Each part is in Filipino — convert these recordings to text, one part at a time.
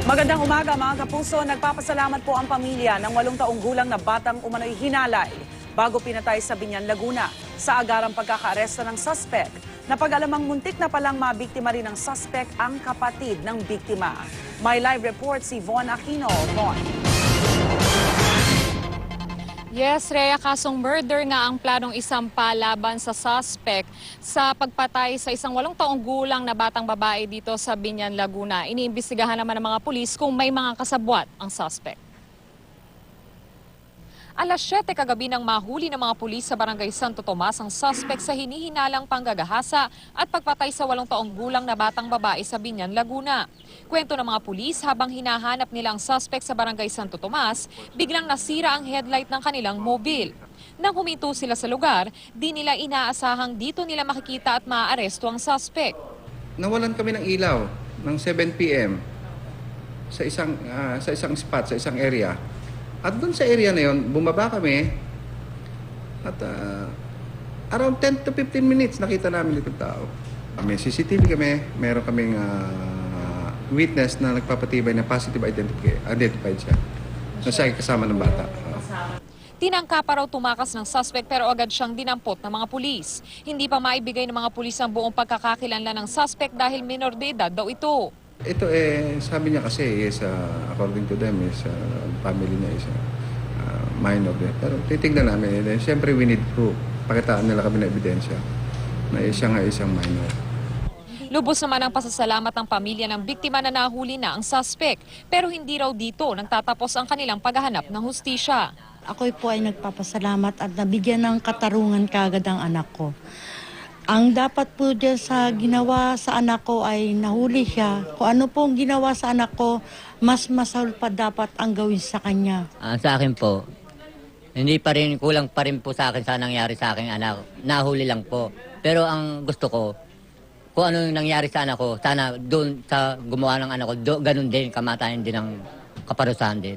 Magandang umaga mga kapuso. Nagpapasalamat po ang pamilya ng 8 taong gulang na batang umano'y hinalay bago pinatay sa Biñan, Laguna sa agarang pagkakaaresto ng suspect. Napag-alamang muntik na palang mabiktima rin ng suspect ang kapatid ng biktima. May live report si Von Aquino. Von. Yes, Rhea, kasong murder nga ang planong isampa laban sa suspect sa pagpatay sa isang 8 taong gulang na batang babae dito sa Biñan, Laguna. Iniimbestigahan naman ng mga pulis kung may mga kasabwat ang suspect. Alas 7 kagabi nang mahuli ng mga pulis sa Barangay Santo Tomas ang suspect sa hinihinalang panggagahasa at pagpatay sa 8 taong gulang na batang babae sa Biñan, Laguna. Kwento ng mga pulis, habang hinahanap nila ang suspect sa Barangay Santo Tomas, biglang nasira ang headlight ng kanilang mobil. Nang huminto sila sa lugar, di nila inaasahang dito nila makikita at maaaresto ang suspect. Nawalan kami ng ilaw ng 7 p.m. sa isang spot, sa isang area. At doon sa area na yon, bumaba kami at around 10 to 15 minutes nakita namin itong tao. May CCTV kami, meron kaming witness na nagpapatibay na positive identified siya. Na siya ay kasama ng bata. Tinangka pa raw tumakas ng suspect pero agad siyang dinampot ng mga pulis. Hindi pa maibigay ng mga pulis ang buong pagkakakilanlan ng suspect dahil minor de edad daw ito. Ito sabi niya kasi according to them family niya is minor din. Pero titignan namin, siyempre we need proof. Pakitaan nila kami ng ebidensya na siya nga isang minor. Lubos naman ang pasasalamat ng pamilya ng biktima na nahuli na ang suspect. Pero hindi raw dito nagtatapos ang kanilang paghahanap ng hustisya. Ako po ay nagpapasalamat at nabigyan ng katarungan kaagad ang anak ko. Ang dapat po dyan sa ginawa sa anak ko ay nahuli siya. Kung ano pong ginawa sa anak ko, mas masahol pa dapat ang gawin sa kanya. Sa akin po, hindi pa rin, kulang pa rin po sa akin sa nangyari sa aking anak. Nahuli lang po. Pero ang gusto ko, kung ano yung nangyari sa anak ko, sana doon sa gumawa ng anak ko, ganun din, kamatayan din ang kaparusahan din.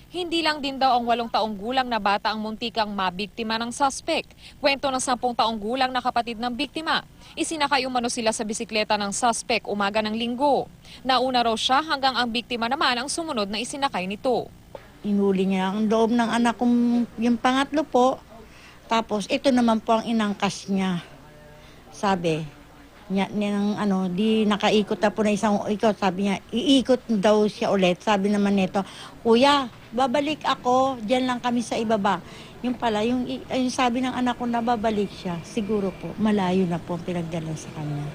Hindi lang din daw ang 8 taong gulang na bata ang muntikang mabiktima ng suspect. Kwento ng 10 taong gulang na kapatid ng biktima. Isinakay umano sila sa bisikleta ng suspect umaga ng Linggo. Nauna raw siya hanggang ang biktima naman ang sumunod na isinakay nito. Inuli niya ang loob ng anak kong yung pangatlo po. Tapos ito naman po ang inangkas niya. Sabi niya di nakaikot na po na isang ikot. Sabi niya, iikot daw siya ulit. Sabi naman nito, Kuya, babalik ako, diyan lang kami sa ibaba. Yung pala, yung sabi ng anak ko na babalik siya, siguro po, malayo na po ang pinagdala sa kanya.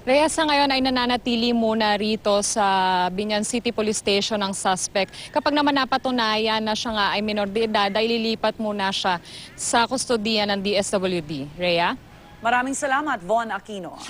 Rhea, sa ngayon ay nananatili muna rito sa Biñan City Police Station ang suspect. Kapag naman napatunayan na siya nga ay minor de edad, ay lilipat muna siya sa kustodiya ng DSWD. Rhea? Maraming salamat, Von Aquino.